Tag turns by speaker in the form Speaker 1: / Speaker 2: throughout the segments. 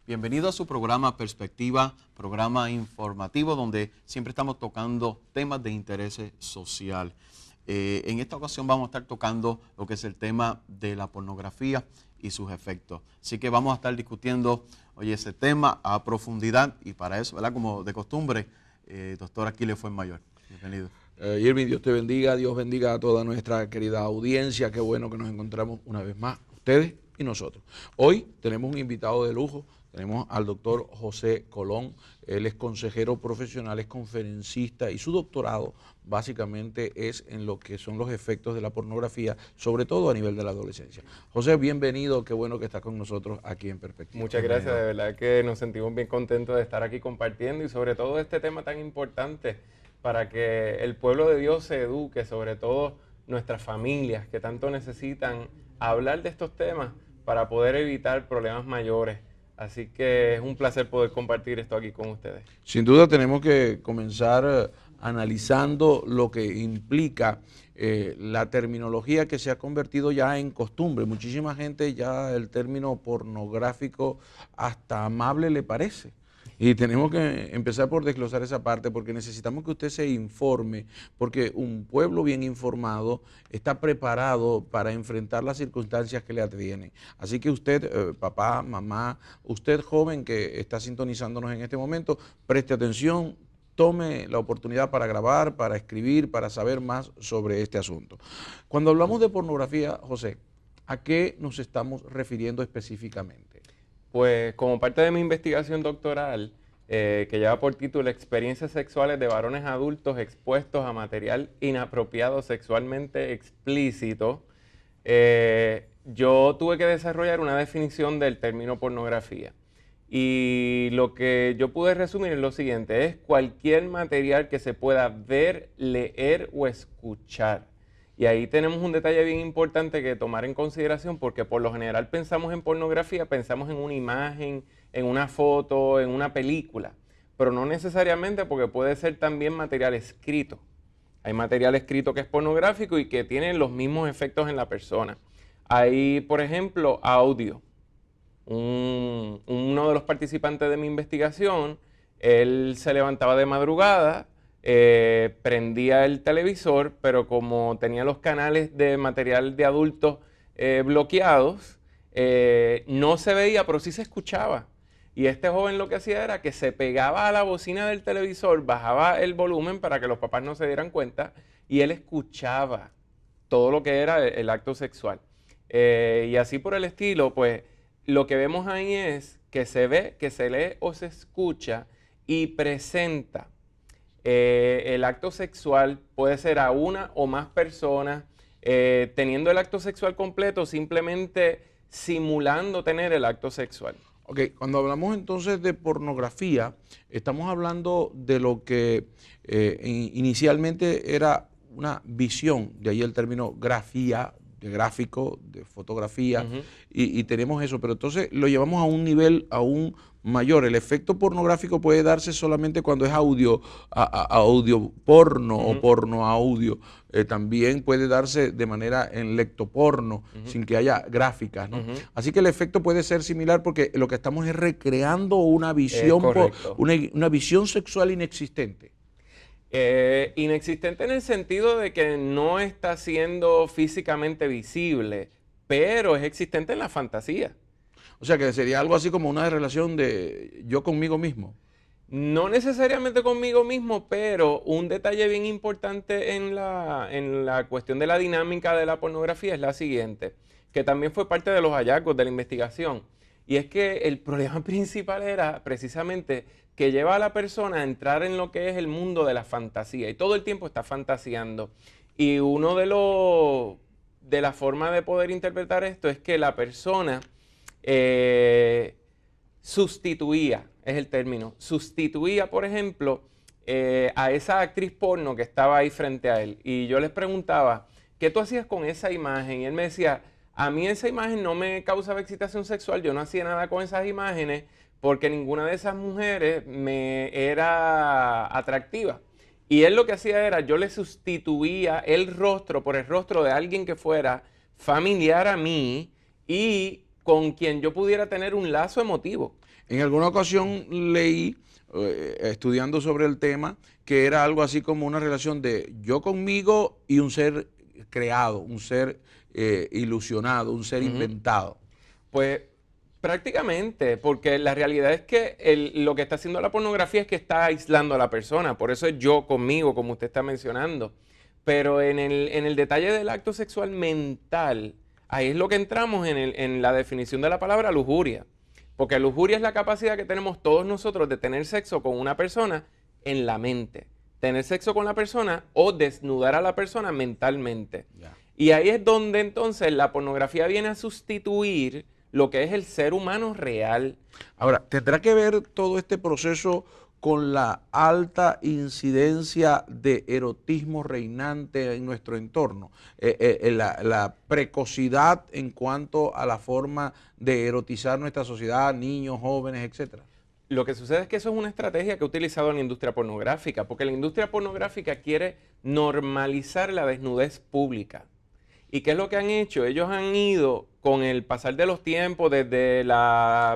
Speaker 1: Bienvenido a su programa Perspectiva, programa informativo donde siempre estamos tocando temas de interés social. En esta ocasión vamos a estar tocando lo que es el tema de la pornografía y sus efectos. Así que vamos a estar discutiendo ese tema a profundidad y para eso, ¿verdad? Como de costumbre, doctor Aquiles Fuenmayor. Bienvenido.
Speaker 2: Irving, Dios te bendiga, Dios bendiga a toda nuestra querida audiencia. Qué bueno que nos encontramos una vez más, ustedes y nosotros. Hoy tenemos un invitado de lujo, tenemos al doctor José Colón. Él es consejero profesional, es conferencista y su doctorado básicamente es en lo que son los efectos de la pornografía, sobre todo a nivel de la adolescencia. José, bienvenido, qué bueno que estás con nosotros aquí en Perspectiva.
Speaker 3: Muchas gracias, de verdad que nos sentimos bien contentos de estar aquí compartiendo y sobre todo este tema tan importante para que el pueblo de Dios se eduque, sobre todo nuestras familias que tanto necesitan hablar de estos temas para poder evitar problemas mayores. Así que es un placer poder compartir esto aquí con ustedes.
Speaker 2: Sin duda tenemos que comenzar analizando lo que implica la terminología que se ha convertido ya en costumbre. Muchísima gente ya el término pornográfico hasta amable le parece. Y tenemos que empezar por desglosar esa parte porque necesitamos que usted se informe, porque un pueblo bien informado está preparado para enfrentar las circunstancias que le advienen. Así que usted, papá, mamá, usted joven que está sintonizándonos en este momento, preste atención, tome la oportunidad para grabar, para escribir, para saber más sobre este asunto. Cuando hablamos de pornografía, José, ¿a qué nos estamos refiriendo específicamente?
Speaker 3: Pues como parte de mi investigación doctoral, que lleva por título Experiencias sexuales de varones adultos expuestos a material inapropiado sexualmente explícito, yo tuve que desarrollar una definición del término pornografía. Y lo que yo pude resumir es lo siguiente, es cualquier material que se pueda ver, leer o escuchar. Y ahí tenemos un detalle bien importante que tomar en consideración porque por lo general pensamos en pornografía, pensamos en una imagen, en una foto, en una película, pero no necesariamente porque puede ser también material escrito. Hay material escrito que es pornográfico y que tiene los mismos efectos en la persona. Hay, por ejemplo, audio. Uno de los participantes de mi investigación, él se levantaba de madrugada, prendía el televisor, pero como tenía los canales de material de adultos bloqueados, no se veía, pero sí se escuchaba. Y este joven lo que hacía era que se pegaba a la bocina del televisor, bajaba el volumen para que los papás no se dieran cuenta, y él escuchaba todo lo que era el acto sexual. Y así por el estilo, pues lo que vemos ahí es que se ve, que se lee o se escucha y presenta. El acto sexual puede ser a una o más personas teniendo el acto sexual completo, simplemente simulando tener el acto sexual.
Speaker 2: Ok, cuando hablamos entonces de pornografía, estamos hablando de lo que inicialmente era una visión, de ahí el término grafía, de gráfico, de fotografía, y tenemos eso, pero entonces lo llevamos a un nivel aún mayor. El efecto pornográfico puede darse solamente cuando es audio porno o porno audio. También puede darse de manera en lectoporno, sin que haya gráficas, ¿no? Así que el efecto puede ser similar porque lo que estamos es recreando una visión, una visión sexual inexistente.
Speaker 3: Inexistente en el sentido de que no está siendo físicamente visible, pero es existente en la fantasía.
Speaker 2: O sea que sería algo así como una relación de yo conmigo mismo.
Speaker 3: No necesariamente conmigo mismo, pero un detalle bien importante en la cuestión de la dinámica de la pornografía es la siguiente, que también fue parte de los hallazgos de la investigación. Y es que el problema principal era precisamente que lleva a la persona a entrar en lo que es el mundo de la fantasía. Y todo el tiempo está fantaseando. Y uno de las formas de poder interpretar esto es que la persona sustituía, es el término, sustituía, por ejemplo, a esa actriz porno que estaba ahí frente a él. Y yo les preguntaba, ¿qué tú hacías con esa imagen? Y él me decía, a mí esa imagen no me causaba excitación sexual, yo no hacía nada con esas imágenes porque ninguna de esas mujeres me era atractiva. Y él lo que hacía era, yo le sustituía el rostro por el rostro de alguien que fuera familiar a mí y con quien yo pudiera tener un lazo emotivo.
Speaker 2: En alguna ocasión leí, estudiando sobre el tema, que era algo así como una relación de yo conmigo y un ser creado, un ser ilusionado, un ser inventado.
Speaker 3: Pues prácticamente, porque la realidad es que lo que está haciendo la pornografía es que está aislando a la persona, por eso es yo conmigo, como usted está mencionando. Pero en el detalle del acto sexual mental, ahí es lo que entramos en la definición de la palabra lujuria. Porque lujuria es la capacidad que tenemos todos nosotros de tener sexo con una persona en la mente. Tener sexo con la persona o desnudar a la persona mentalmente.
Speaker 2: Ya.
Speaker 3: Y ahí es donde entonces la pornografía viene a sustituir lo que es el ser humano real.
Speaker 2: Ahora, ¿tendrá que ver todo este proceso con la alta incidencia de erotismo reinante en nuestro entorno? La precocidad en cuanto a la forma de erotizar nuestra sociedad, niños, jóvenes, etcétera.
Speaker 3: Lo que sucede es que eso es una estrategia que ha utilizado la industria pornográfica, porque la industria pornográfica quiere normalizar la desnudez pública. ¿Y qué es lo que han hecho? Ellos han ido con el pasar de los tiempos, desde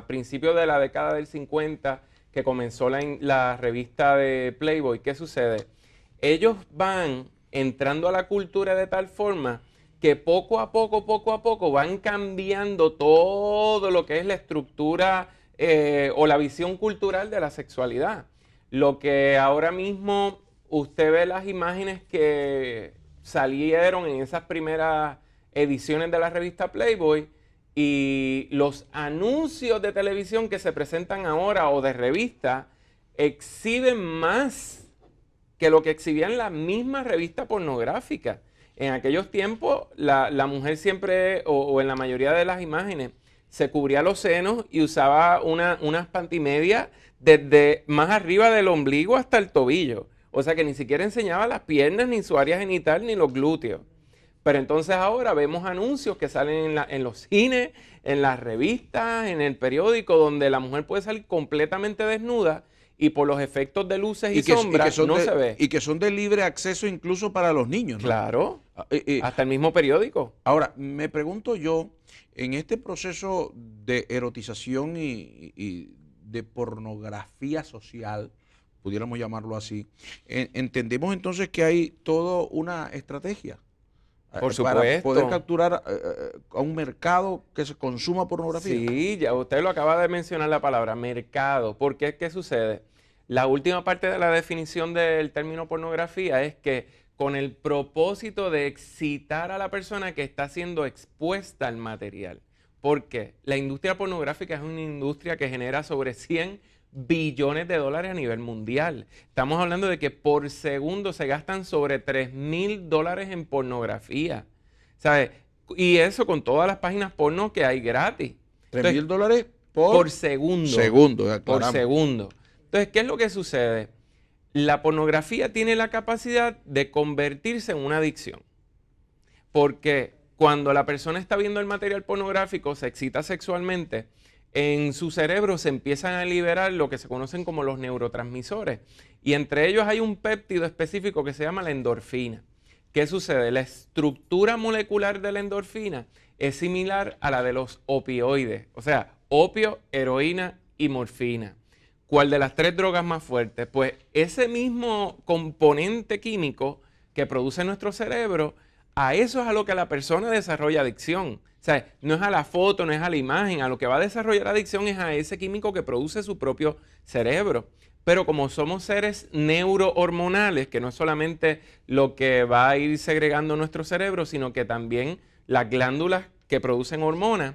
Speaker 3: principios de la década del 50, que comenzó la revista de Playboy. ¿Qué sucede? Ellos van entrando a la cultura de tal forma que poco a poco van cambiando todo lo que es la estructura o la visión cultural de la sexualidad. Lo que ahora mismo usted ve las imágenes que salieron en esas primeras ediciones de la revista Playboy y los anuncios de televisión que se presentan ahora o de revista exhiben más que lo que exhibían las mismas revistas pornográficas. En aquellos tiempos la mujer siempre, o en la mayoría de las imágenes, se cubría los senos y usaba unas pantimedias desde más arriba del ombligo hasta el tobillo. O sea que ni siquiera enseñaba las piernas, ni su área genital, ni los glúteos. Pero entonces ahora vemos anuncios que salen en los cines, en las revistas, en el periódico, donde la mujer puede salir completamente desnuda y por los efectos de luces y sombras no se ve.
Speaker 2: Y que son de libre acceso incluso para los niños, ¿no?
Speaker 3: Claro, hasta el mismo periódico.
Speaker 2: Ahora, me pregunto yo, en este proceso de erotización y de pornografía social, pudiéramos llamarlo así, entendemos entonces que hay toda una estrategia
Speaker 3: por supuesto,
Speaker 2: para poder capturar a un mercado que se consuma pornografía.
Speaker 3: Sí, ya usted lo acaba de mencionar la palabra, mercado. Porque ¿qué sucede? La última parte de la definición del término pornografía es que con el propósito de excitar a la persona que está siendo expuesta al material. Porque la industria pornográfica es una industria que genera sobre 100 billones de dólares a nivel mundial. Estamos hablando de que por segundo se gastan sobre $3,000 en pornografía. ¿Sabes? Y eso con todas las páginas porno que hay gratis.
Speaker 2: $3,000
Speaker 3: por segundo. Por segundo. Entonces, ¿qué es lo que sucede? La pornografía tiene la capacidad de convertirse en una adicción. Porque cuando la persona está viendo el material pornográfico, se excita sexualmente, en su cerebro se empiezan a liberar lo que se conocen como los neurotransmisores. Y entre ellos hay un péptido específico que se llama la endorfina. ¿Qué sucede? La estructura molecular de la endorfina es similar a la de los opioides. O sea, opio, heroína y morfina. ¿Cuál de las tres drogas más fuertes? Pues ese mismo componente químico que produce nuestro cerebro, a eso es a lo que la persona desarrolla adicción. O sea, no es a la foto, no es a la imagen, a lo que va a desarrollar adicción es a ese químico que produce su propio cerebro. Pero como somos seres neurohormonales, que no es solamente lo que va a ir segregando nuestro cerebro, sino que también las glándulas que producen hormonas,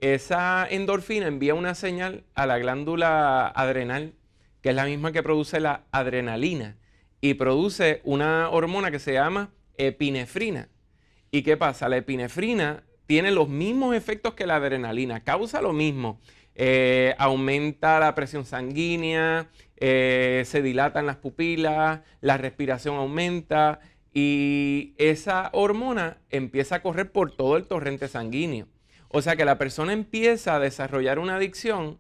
Speaker 3: esa endorfina envía una señal a la glándula adrenal, que es la misma que produce la adrenalina, y produce una hormona que se llama epinefrina. ¿Y qué pasa? La epinefrina tiene los mismos efectos que la adrenalina, causa lo mismo. Aumenta la presión sanguínea, se dilatan las pupilas, la respiración aumenta y esa hormona empieza a correr por todo el torrente sanguíneo. O sea que la persona empieza a desarrollar una adicción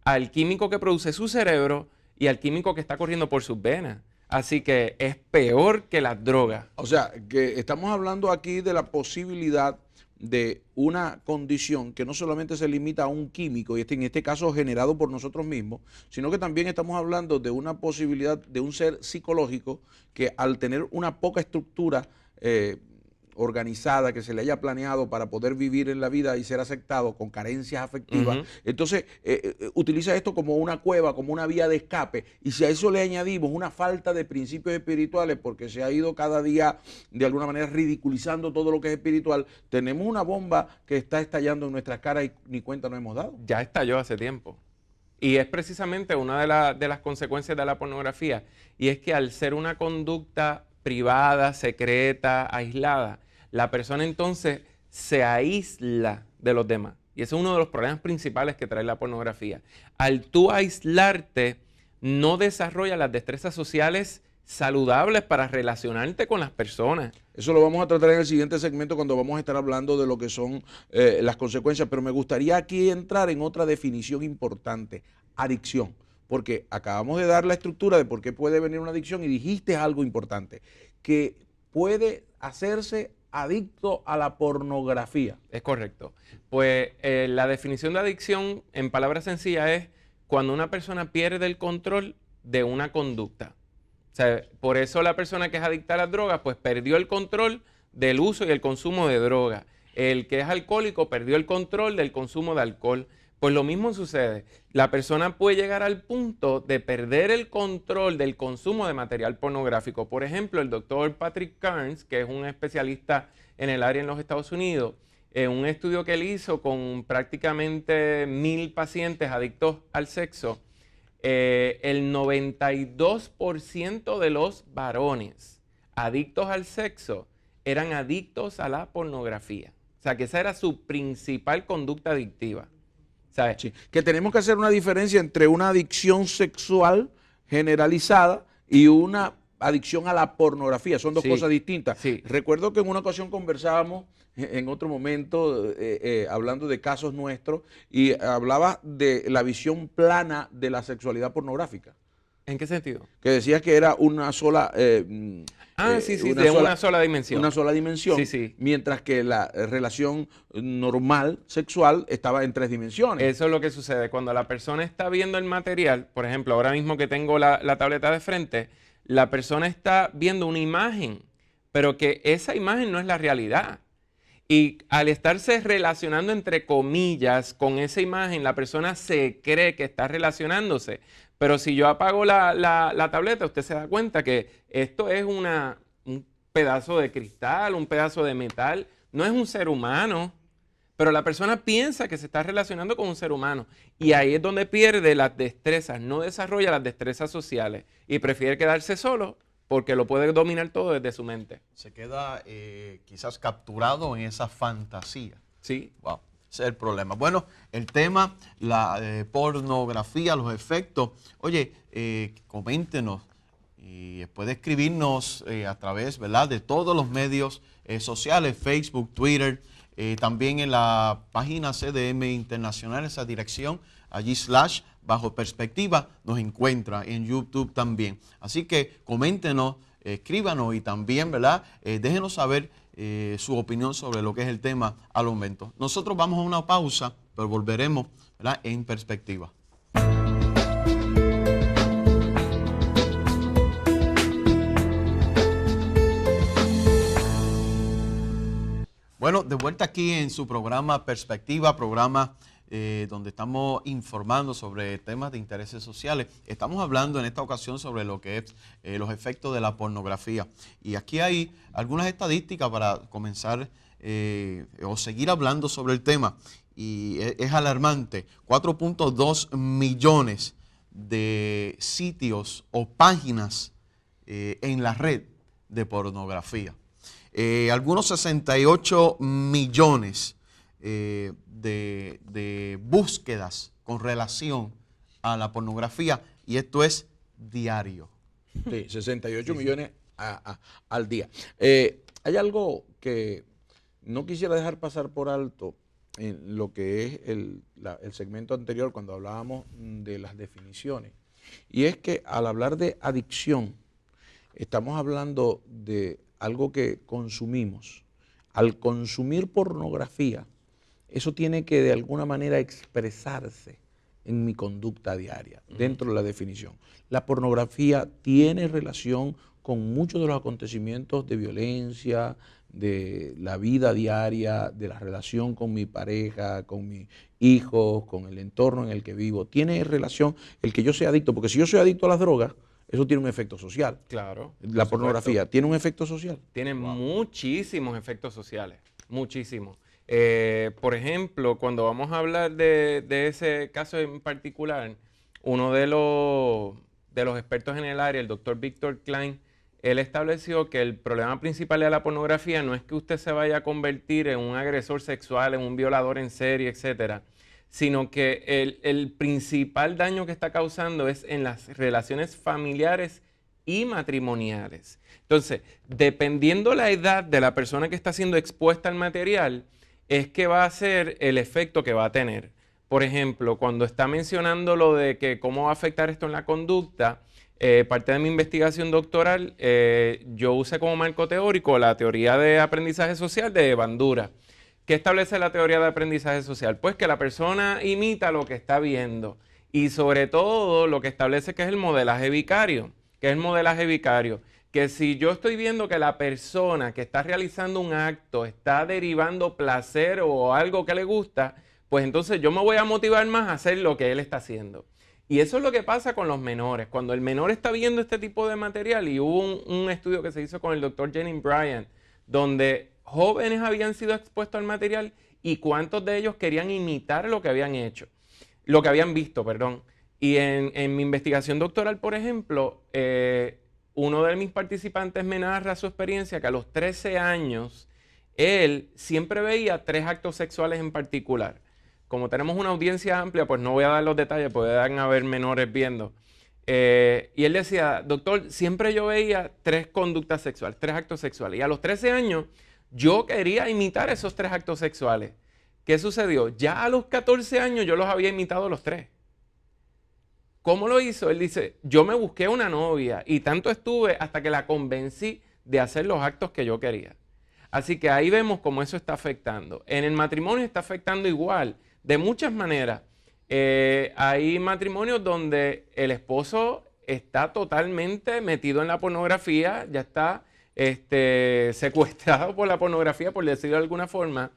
Speaker 3: al químico que produce su cerebro y al químico que está corriendo por sus venas. Así que es peor que las drogas.
Speaker 2: O sea, que estamos hablando aquí de la posibilidad de una condición que no solamente se limita a un químico, y en este caso generado por nosotros mismos, sino que también estamos hablando de una posibilidad de un ser psicológico que al tener una poca estructura organizada, que se le haya planeado para poder vivir en la vida y ser aceptado con carencias afectivas, entonces utiliza esto como una cueva, como una vía de escape, y si a eso le añadimos una falta de principios espirituales, porque se ha ido cada día de alguna manera ridiculizando todo lo que es espiritual, tenemos una bomba que está estallando en nuestras caras y ni cuenta nos hemos dado.
Speaker 3: Ya estalló hace tiempo. Y es precisamente una de las consecuencias de la pornografía, y es que al ser una conducta privada, secreta, aislada, la persona entonces se aísla de los demás. Y ese es uno de los problemas principales que trae la pornografía. Al tú aislarte, no desarrollas las destrezas sociales saludables para relacionarte con las personas.
Speaker 2: Eso lo vamos a tratar en el siguiente segmento cuando vamos a estar hablando de lo que son las consecuencias, pero me gustaría aquí entrar en otra definición importante, adicción, porque acabamos de dar la estructura de por qué puede venir una adicción y dijiste algo importante, que puede hacerse adicto a la pornografía.
Speaker 3: Es correcto. Pues la definición de adicción, en palabras sencillas, es cuando una persona pierde el control de una conducta. O sea, por eso la persona que es adicta a las drogas, pues perdió el control del uso y el consumo de droga. El que es alcohólico perdió el control del consumo de alcohol. Pues lo mismo sucede. La persona puede llegar al punto de perder el control del consumo de material pornográfico. Por ejemplo, el doctor Patrick Carnes, que es un especialista en el área en los Estados Unidos, en un estudio que él hizo con prácticamente 1000 pacientes adictos al sexo, el 92% de los varones adictos al sexo eran adictos a la pornografía. O sea, que esa era su principal conducta adictiva. ¿Sabes?
Speaker 2: Sí, que tenemos que hacer una diferencia entre una adicción sexual generalizada y una adicción a la pornografía. Son dos cosas distintas.
Speaker 3: Sí.
Speaker 2: Recuerdo que en una ocasión conversábamos en otro momento hablando de casos nuestros y hablaba de la visión plana de la sexualidad pornográfica.
Speaker 3: ¿En qué sentido?
Speaker 2: Que decías que era una sola...
Speaker 3: de una sola dimensión.
Speaker 2: Una sola dimensión, mientras que la relación normal sexual estaba en 3 dimensiones.
Speaker 3: Eso es lo que sucede. Cuando la persona está viendo el material, por ejemplo, ahora mismo que tengo la tableta de frente, la persona está viendo una imagen, pero que esa imagen no es la realidad. Y al estarse relacionando entre comillas con esa imagen, la persona se cree que está relacionándose. Pero si yo apago la tableta, usted se da cuenta que esto es un pedazo de cristal, un pedazo de metal, no es un ser humano, pero la persona piensa que se está relacionando con un ser humano. Y ahí es donde pierde las destrezas, no desarrolla las destrezas sociales y prefiere quedarse solo porque lo puede dominar todo desde su mente.
Speaker 1: Se queda quizás capturado en esa fantasía.
Speaker 3: Sí.
Speaker 1: Wow. Ese es el problema. Bueno, el tema, la pornografía, los efectos. Oye, coméntenos y puede escribirnos a través, ¿verdad?, de todos los medios sociales, Facebook, Twitter, también en la página CDM Internacional, esa dirección, allí / bajo perspectiva, nos encuentra en YouTube también. Así que coméntenos, escríbanos y también, ¿verdad?, déjenos saber su opinión sobre lo que es el tema al momento. Nosotros vamos a una pausa, pero volveremos, ¿verdad?, en perspectiva. Bueno, de vuelta aquí en su programa Perspectiva, programa donde estamos informando sobre temas de intereses sociales. Estamos hablando en esta ocasión sobre lo que es los efectos de la pornografía. Y aquí hay algunas estadísticas para comenzar o seguir hablando sobre el tema. Y es alarmante. 4.2 millones de sitios o páginas en la red de pornografía. Algunos 68 millones de búsquedas con relación a la pornografía, y esto es diario.
Speaker 2: Sí, 68 millones al día. Hay algo que no quisiera dejar pasar por alto en lo que es el segmento anterior cuando hablábamos de las definiciones, y es que al hablar de adicción estamos hablando de algo que consumimos, al consumir pornografía, eso tiene que de alguna manera expresarse en mi conducta diaria, dentro de la definición. La pornografía tiene relación con muchos de los acontecimientos de violencia, de la vida diaria, de la relación con mi pareja, con mis hijos, con el entorno en el que vivo. Tiene relación el que yo sea adicto, porque si yo soy adicto a las drogas, eso tiene un efecto social.
Speaker 3: Claro.
Speaker 2: La pornografía tiene un efecto social.
Speaker 3: Tiene muchísimos efectos sociales, muchísimos. Por ejemplo, cuando vamos a hablar de ese caso en particular, uno de los expertos en el área, el doctor Víctor Klein, él estableció que el problema principal de la pornografía no es que usted se vaya a convertir en un agresor sexual, en un violador en serie, etcétera, sino que el principal daño que está causando es en las relaciones familiares y matrimoniales. Entonces, dependiendo la edad de la persona que está siendo expuesta al material, es que va a ser el efecto que va a tener. Por ejemplo, cuando está mencionando lo de que cómo va a afectar esto en la conducta, parte de mi investigación doctoral, yo usé como marco teórico la teoría de aprendizaje social de Bandura. ¿Qué establece la teoría de aprendizaje social? Pues que la persona imita lo que está viendo y sobre todo lo que establece que es el modelaje vicario. ¿Qué es el modelaje vicario? Que si yo estoy viendo que la persona que está realizando un acto está derivando placer o algo que le gusta, pues entonces yo me voy a motivar más a hacer lo que él está haciendo. Y eso es lo que pasa con los menores. Cuando el menor está viendo este tipo de material, y hubo un estudio que se hizo con el doctor Jennings Bryan, donde jóvenes habían sido expuestos al material y cuántos de ellos querían imitar lo que habían hecho, lo que habían visto, perdón. Y en mi investigación doctoral, por ejemplo, uno de mis participantes me narra su experiencia que a los 13 años él siempre veía 3 actos sexuales en particular. Como tenemos una audiencia amplia, pues no voy a dar los detalles, pueden haber menores viendo. Y él decía, doctor, siempre yo veía 3 conductas sexuales, 3 actos sexuales. Y a los 13 años yo quería imitar esos 3 actos sexuales. ¿Qué sucedió? Ya a los 14 años yo los había imitado los 3. ¿Cómo lo hizo? Él dice, yo me busqué una novia y tanto estuve hasta que la convencí de hacer los actos que yo quería. Así que ahí vemos cómo eso está afectando. En el matrimonio está afectando igual, de muchas maneras. Hay matrimonios donde el esposo está totalmente metido en la pornografía, ya está secuestrado por la pornografía, por decirlo de alguna forma,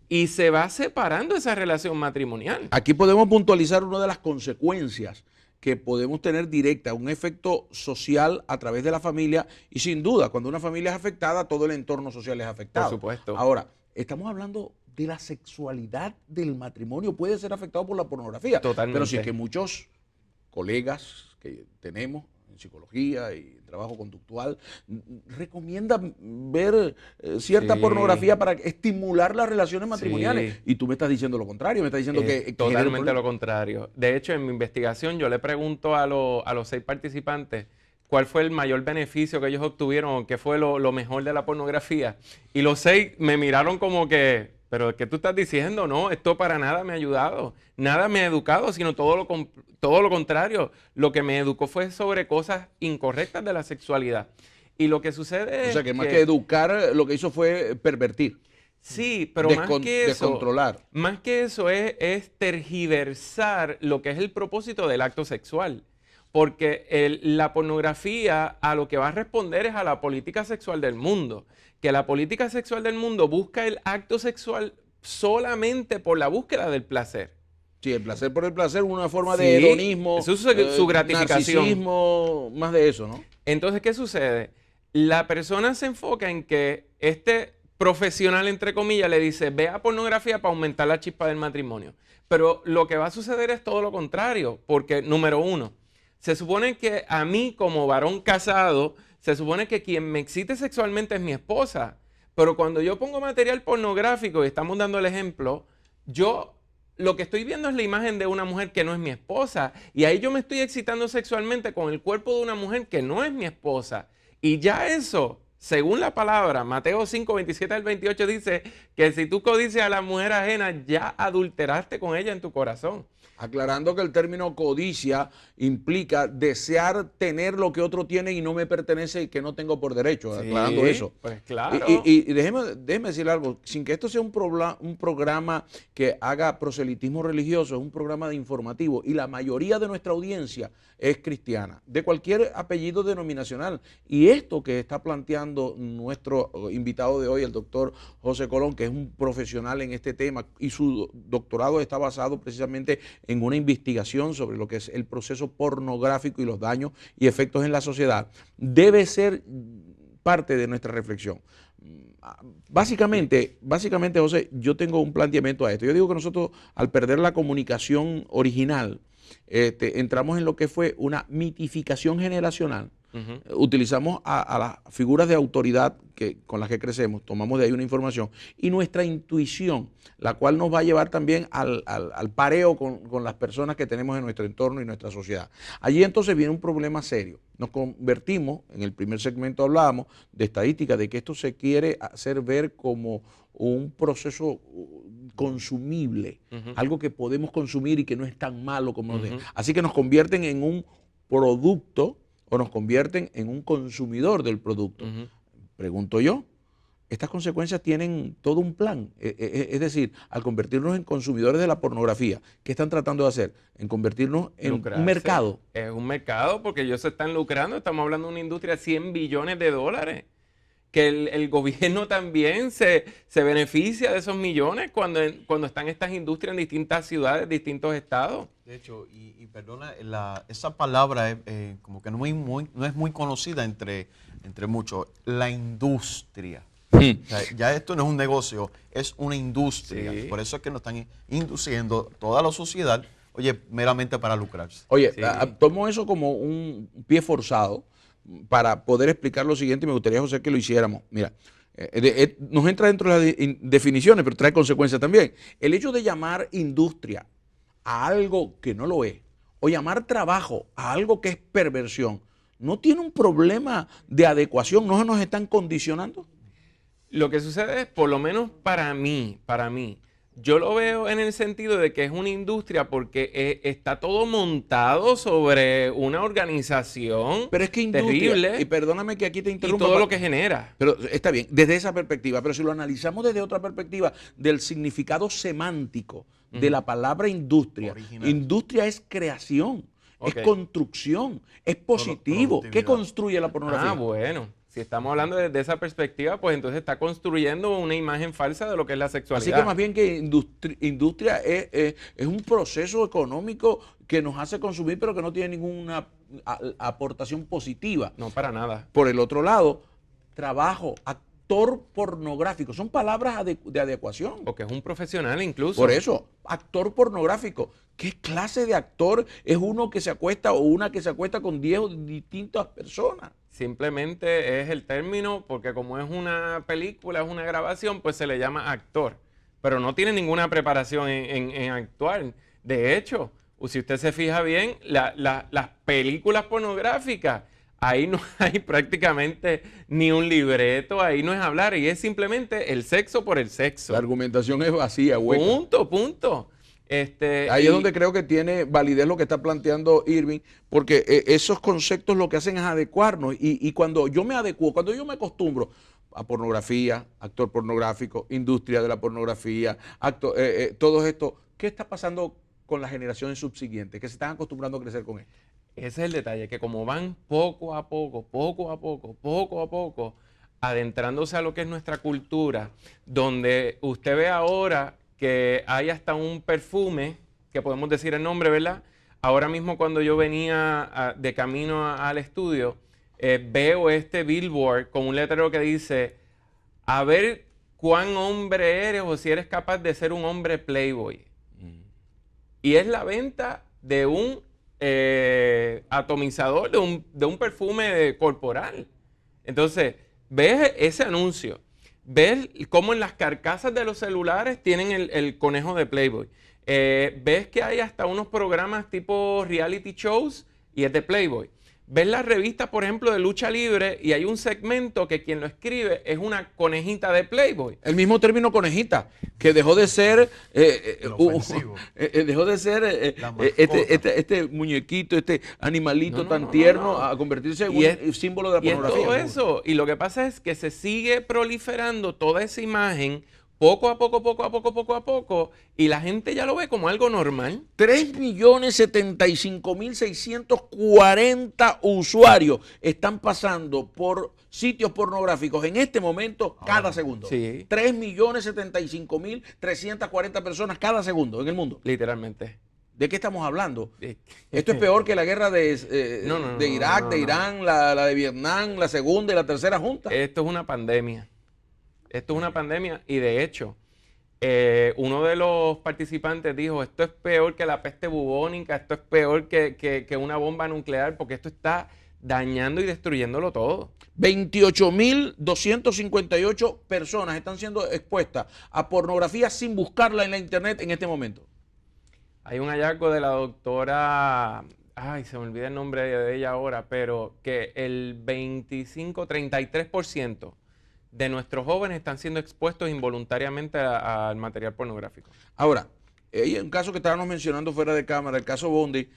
Speaker 3: y se va separando esa relación matrimonial.
Speaker 2: Aquí podemos puntualizar una de las consecuencias que podemos tener directa, un efecto social a través de la familia, y sin duda, cuando una familia es afectada, todo el entorno social es afectado.
Speaker 3: Por supuesto.
Speaker 2: Ahora, estamos hablando de la sexualidad del matrimonio, puede ser afectado por la pornografía.
Speaker 3: Totalmente.
Speaker 2: Pero sí es que muchos colegas que tenemos en psicología y en trabajo conductual recomiendan ver cierta pornografía para estimular las relaciones matrimoniales. Y tú me estás diciendo lo contrario, me estás diciendo que
Speaker 3: totalmente lo contrario. De hecho, en mi investigación yo le pregunto a los 6 participantes cuál fue el mayor beneficio que ellos obtuvieron o qué fue lo mejor de la pornografía. Y los 6 me miraron como que, pero ¿qué tú estás diciendo? No, esto para nada me ha ayudado, nada me ha educado, sino todo lo contrario. Lo que me educó fue sobre cosas incorrectas de la sexualidad. Y lo que sucede es
Speaker 2: o sea, que más que educar, lo que hizo fue pervertir.
Speaker 3: Sí, pero más que eso,
Speaker 2: descontrolar.
Speaker 3: Más que eso es tergiversar lo que es el propósito del acto sexual. Porque la pornografía a lo que va a responder es a la política sexual del mundo. Que la política sexual del mundo busca el acto sexual solamente por la búsqueda del placer.
Speaker 2: Sí, el placer por el placer, una forma de hedonismo.
Speaker 3: Eso es su gratificación.
Speaker 2: Narcisismo, más de eso, ¿no?
Speaker 3: Entonces, ¿qué sucede? La persona se enfoca en que este profesional, entre comillas, le dice, vea pornografía para aumentar la chispa del matrimonio. Pero lo que va a suceder es todo lo contrario. Porque, número 1, se supone que a mí como varón casado, se supone que quien me excite sexualmente es mi esposa. Pero cuando yo pongo material pornográfico, y estamos dando el ejemplo, yo lo que estoy viendo es la imagen de una mujer que no es mi esposa. Y ahí yo me estoy excitando sexualmente con el cuerpo de una mujer que no es mi esposa. Y ya eso, según la palabra, Mateo 5, 27 al 28 dice que si tú codicias a la mujer ajena, ya adulteraste con ella en tu corazón.
Speaker 2: Aclarando que el término codicia implica desear tener lo que otro tiene y no me pertenece y que no tengo por derecho,
Speaker 3: Sí,
Speaker 2: aclarando eso.
Speaker 3: pues claro.
Speaker 2: Y déjeme decir algo, sin que esto sea un programa que haga proselitismo religioso, es un programa de informativo y la mayoría de nuestra audiencia es cristiana, de cualquier apellido denominacional. Y esto que está planteando nuestro invitado de hoy, el doctor José Colón, que es un profesional en este tema y su doctorado está basado precisamente en una investigación sobre lo que es el proceso pornográfico y los daños y efectos en la sociedad, debe ser parte de nuestra reflexión. Básicamente, José, yo tengo un planteamiento a esto. Yo digo que nosotros, al perder la comunicación original, entramos en lo que fue una mitificación generacional. Utilizamos a las figuras de autoridad con las que crecemos, tomamos de ahí una información y nuestra intuición, la cual nos va a llevar también al pareo con las personas que tenemos en nuestro entorno y nuestra sociedad. Allí entonces viene un problema serio. Nos convertimos, en el primer segmento hablábamos de estadística, de que esto se quiere hacer ver como un proceso consumible, algo que podemos consumir y que no es tan malo como así que nos convierten en un producto o nos convierten en un consumidor del producto. Pregunto yo, estas consecuencias tienen todo un plan, es decir, al convertirnos en consumidores de la pornografía, ¿qué están tratando de hacer? En convertirnos en un mercado.
Speaker 3: Es un mercado porque ellos se están lucrando, estamos hablando de una industria de 100 billones de dólares. Que el gobierno también se beneficia de esos millones cuando están estas industrias en distintas ciudades, distintos estados.
Speaker 1: De hecho, y perdona, esa palabra es como que no es muy conocida entre muchos, la industria. O sea, ya esto no es un negocio, es una industria. Sí. Por eso es que nos están induciendo toda la sociedad, oye, meramente para lucrarse.
Speaker 2: Oye, sí. Tomo eso como un pie forzado para poder explicar lo siguiente y me gustaría, José, que lo hiciéramos. Mira, nos entra dentro de las definiciones, pero trae consecuencias también. El hecho de llamar industria a algo que no lo es, o llamar trabajo a algo que es perversión, ¿no tiene un problema de adecuación? ¿No nos están condicionando?
Speaker 3: Lo que sucede es, por lo menos para mí, yo lo veo en el sentido de que es una industria porque está todo montado sobre una organización.
Speaker 2: Pero es que industria, terrible, y perdóname que aquí te interrumpa.
Speaker 3: Y todo lo que genera.
Speaker 2: Pero está bien, desde esa perspectiva, pero si lo analizamos desde otra perspectiva, del significado semántico de la palabra industria. Original. Industria es creación, es construcción, es positivo. ¿Qué construye la pornografía?
Speaker 3: Bueno. Si estamos hablando desde esa perspectiva, pues entonces está construyendo una imagen falsa de lo que es la sexualidad.
Speaker 2: Así que más bien que industria es un proceso económico que nos hace consumir, pero que no tiene ninguna aportación positiva.
Speaker 3: No, para nada.
Speaker 2: Por el otro lado, trabajo, actor pornográfico, son palabras de adecuación.
Speaker 3: Porque es un profesional incluso.
Speaker 2: Por eso, actor pornográfico. ¿Qué clase de actor es uno que se acuesta o una que se acuesta con 10 distintas personas?
Speaker 3: Simplemente es el término, porque como es una película, es una grabación, pues se le llama actor. Pero no tiene ninguna preparación en actuar. De hecho, si usted se fija bien, las películas pornográficas, ahí no hay prácticamente ni un libreto, ahí no es hablar, y es simplemente el sexo por el sexo.
Speaker 2: La argumentación es vacía, hueca.
Speaker 3: Punto.
Speaker 2: Ahí es donde creo que tiene validez lo que está planteando Irving, porque esos conceptos lo que hacen es adecuarnos y cuando yo me adecuo, cuando yo me acostumbro a pornografía, actor pornográfico, industria de la pornografía, todo esto, ¿qué está pasando con las generaciones subsiguientes que se están acostumbrando a crecer con esto?
Speaker 3: Ese es el detalle, que como van poco a poco, adentrándose a lo que es nuestra cultura, donde usted ve ahora que hay hasta un perfume, que podemos decir el nombre, ¿verdad? Ahora mismo cuando yo venía de camino al estudio, veo este billboard con un letrero que dice, a ver cuán hombre eres o si eres capaz de ser un hombre playboy. Y es la venta de un atomizador, de un perfume corporal. Entonces, ves ese anuncio. Ves cómo en las carcasas de los celulares tienen el conejo de Playboy. Ves que hay hasta unos programas tipo reality shows y es de Playboy. ves las revistas, por ejemplo, de lucha libre y hay un segmento que quien lo escribe es una conejita de Playboy.
Speaker 2: El mismo término conejita, que dejó de ser dejó de ser este muñequito, este animalito tan tierno a convertirse en un símbolo de la pornografía.
Speaker 3: Y todo eso, y lo que pasa es que se sigue proliferando toda esa imagen poco a poco, y la gente ya lo ve como algo normal.
Speaker 2: 3.075.640 usuarios están pasando por sitios pornográficos en este momento cada segundo.
Speaker 3: Sí.
Speaker 2: 3.075.340 personas cada segundo en el mundo.
Speaker 3: Literalmente.
Speaker 2: ¿De qué estamos hablando? Esto es peor que la guerra de Irak, de Irán, la de Vietnam, la segunda y la tercera junta.
Speaker 3: Esto es una pandemia. Esto es una pandemia y de hecho, uno de los participantes dijo, esto es peor que la peste bubónica, esto es peor que una bomba nuclear, porque esto está dañando y destruyéndolo todo.
Speaker 2: 28.258 personas están siendo expuestas a pornografía sin buscarla en la internet en este momento.
Speaker 3: Hay un hallazgo de la doctora, ay, se me olvida el nombre de ella ahora, pero que el 33% de nuestros jóvenes están siendo expuestos involuntariamente al material pornográfico.
Speaker 2: Ahora, hay un caso que estábamos mencionando fuera de cámara, el caso Bondi,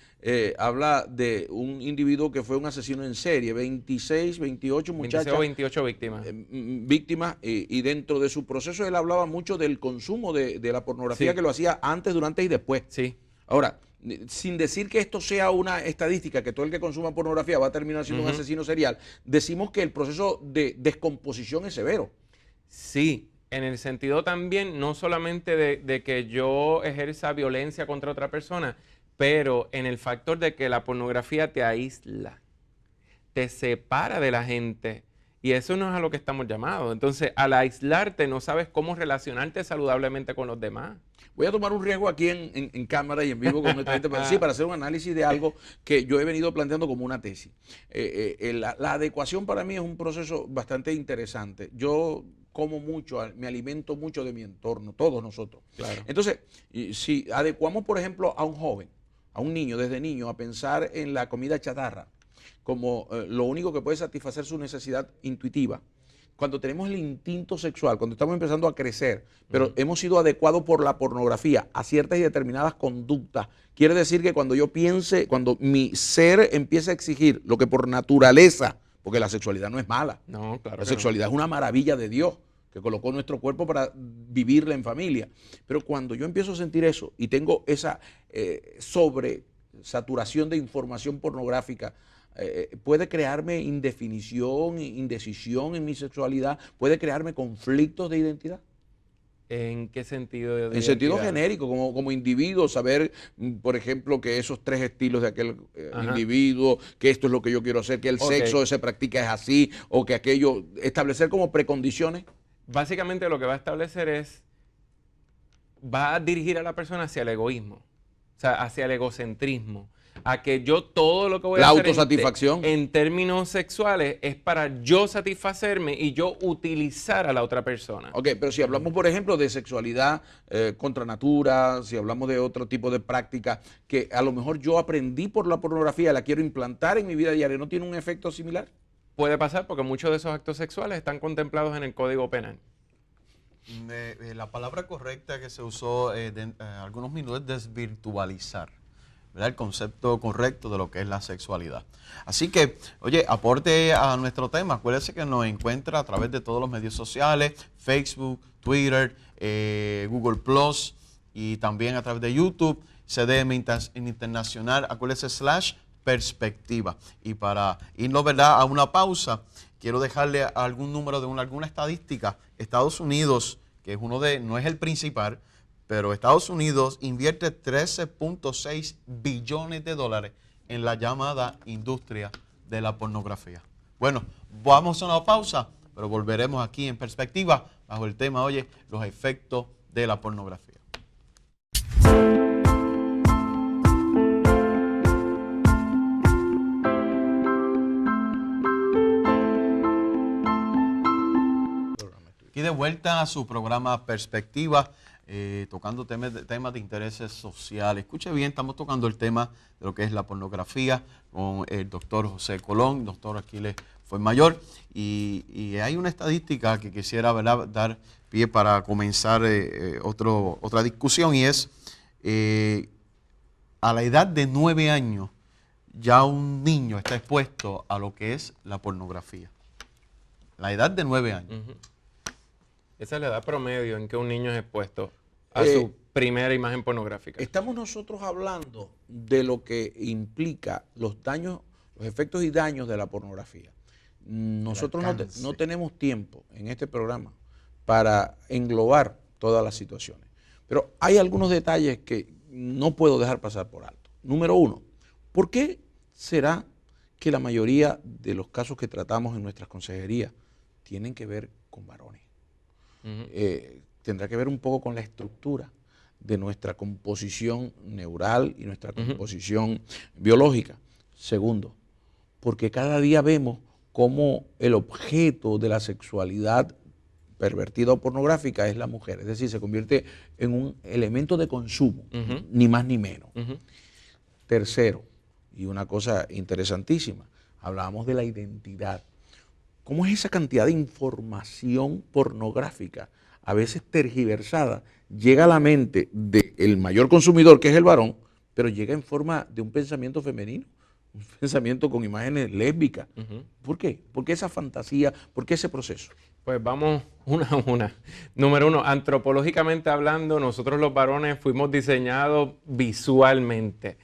Speaker 2: habla de un individuo que fue un asesino en serie, 26, 28 muchachas.
Speaker 3: 26 o 28 víctimas.
Speaker 2: Víctimas, y dentro de su proceso él hablaba mucho del consumo de la pornografía, que lo hacía antes, durante y después.
Speaker 3: Sí.
Speaker 2: Ahora, sin decir que esto sea una estadística, que todo el que consuma pornografía va a terminar siendo un asesino serial, decimos que el proceso de descomposición es severo.
Speaker 3: Sí, en el sentido también, no solamente de que yo ejerza violencia contra otra persona, pero en el factor de que la pornografía te aísla, te separa de la gente. Y eso no es a lo que estamos llamados. Entonces, al aislarte, no sabes cómo relacionarte saludablemente con los demás.
Speaker 2: Voy a tomar un riesgo aquí en cámara y en vivo con nuestra gente, pero sí, para hacer un análisis de algo que yo he venido planteando como una tesis. La adecuación para mí es un proceso bastante interesante. Yo como mucho, me alimento mucho de mi entorno, todos nosotros.
Speaker 3: Claro.
Speaker 2: Entonces, si adecuamos, por ejemplo, a un joven, a un niño, desde niño, a pensar en la comida chatarra como lo único que puede satisfacer su necesidad intuitiva, cuando tenemos el instinto sexual, cuando estamos empezando a crecer, pero hemos sido adecuados por la pornografía a ciertas y determinadas conductas, quiere decir que cuando yo piense, cuando mi ser empieza a exigir lo que por naturaleza, porque la sexualidad no es mala,
Speaker 3: no, claro,
Speaker 2: la sexualidad es una maravilla de Dios que colocó nuestro cuerpo para vivirla en familia, pero cuando yo empiezo a sentir eso y tengo esa sobresaturación de información pornográfica, puede crearme indefinición, indecisión en mi sexualidad, puede crearme conflictos de identidad.
Speaker 3: ¿En qué sentido?
Speaker 2: En sentido genérico, como individuo, saber, por ejemplo, que esos 3 estilos de aquel individuo, que esto es lo que yo quiero hacer, que el sexo se practica es así, o que aquello, establecer como precondiciones.
Speaker 3: Básicamente lo que va a establecer va a dirigir a la persona hacia el egoísmo, o sea, hacia el egocentrismo. A que yo todo lo que voy a hacer
Speaker 2: autosatisfacción
Speaker 3: en términos sexuales es para yo satisfacerme y yo utilizar a la otra persona.
Speaker 2: Ok, pero si hablamos, por ejemplo, de sexualidad contra natura, si hablamos de otro tipo de práctica que a lo mejor yo aprendí por la pornografía, la quiero implantar en mi vida diaria, ¿no tiene un efecto similar?
Speaker 3: Puede pasar porque muchos de esos actos sexuales están contemplados en el Código Penal.
Speaker 1: La palabra correcta que se usó algunos minutos es desvirtualizar, ¿verdad? El concepto correcto de lo que es la sexualidad. Así que, oye, aporte a nuestro tema. Acuérdese que nos encuentra a través de todos los medios sociales, Facebook, Twitter, Google Plus y también a través de YouTube, CDM Internacional, acuérdese /perspectiva. Y para irnos, ¿verdad?, a una pausa, quiero dejarle algún número de alguna estadística. Estados Unidos, que es no es el principal, pero Estados Unidos invierte 13.6 billones de dólares en la llamada industria de la pornografía. Bueno, vamos a una pausa, pero volveremos aquí en Perspectiva bajo el tema, oye, los efectos de la pornografía. Y de vuelta a su programa Perspectiva. tocando temas de intereses sociales. Escuche bien, estamos tocando el tema de lo que es la pornografía con el doctor José Colón, doctor Aquiles Fuenmayor, y hay una estadística que quisiera, ¿verdad?, dar pie para comenzar otra discusión, y es a la edad de 9 años ya un niño está expuesto a lo que es la pornografía. La edad de 9 años.
Speaker 3: Esa es la edad promedio en que un niño es expuesto a su primera imagen pornográfica.
Speaker 2: Estamos nosotros hablando de lo que implica los daños, los efectos y daños de la pornografía. Nosotros no tenemos tiempo en este programa para englobar todas las situaciones, pero hay algunos detalles que no puedo dejar pasar por alto. Número uno, ¿por qué será que la mayoría de los casos que tratamos en nuestras consejerías tienen que ver con varones? Tendrá que ver un poco con la estructura de nuestra composición neural y nuestra composición biológica. Segundo, porque cada día vemos cómo el objeto de la sexualidad pervertida o pornográfica es la mujer, es decir, se convierte en un elemento de consumo, ni más ni menos. Tercero, y una cosa interesantísima, hablábamos de la identidad. ¿Cómo es esa cantidad de información pornográfica, a veces tergiversada, llega a la mente del mayor consumidor, que es el varón, pero llega en forma de un pensamiento femenino, un pensamiento con imágenes lésbicas? ¿Por qué? ¿Por qué esa fantasía? ¿Por qué ese proceso?
Speaker 3: Pues vamos una a una. Número uno, antropológicamente hablando, nosotros los varones fuimos diseñados visualmente.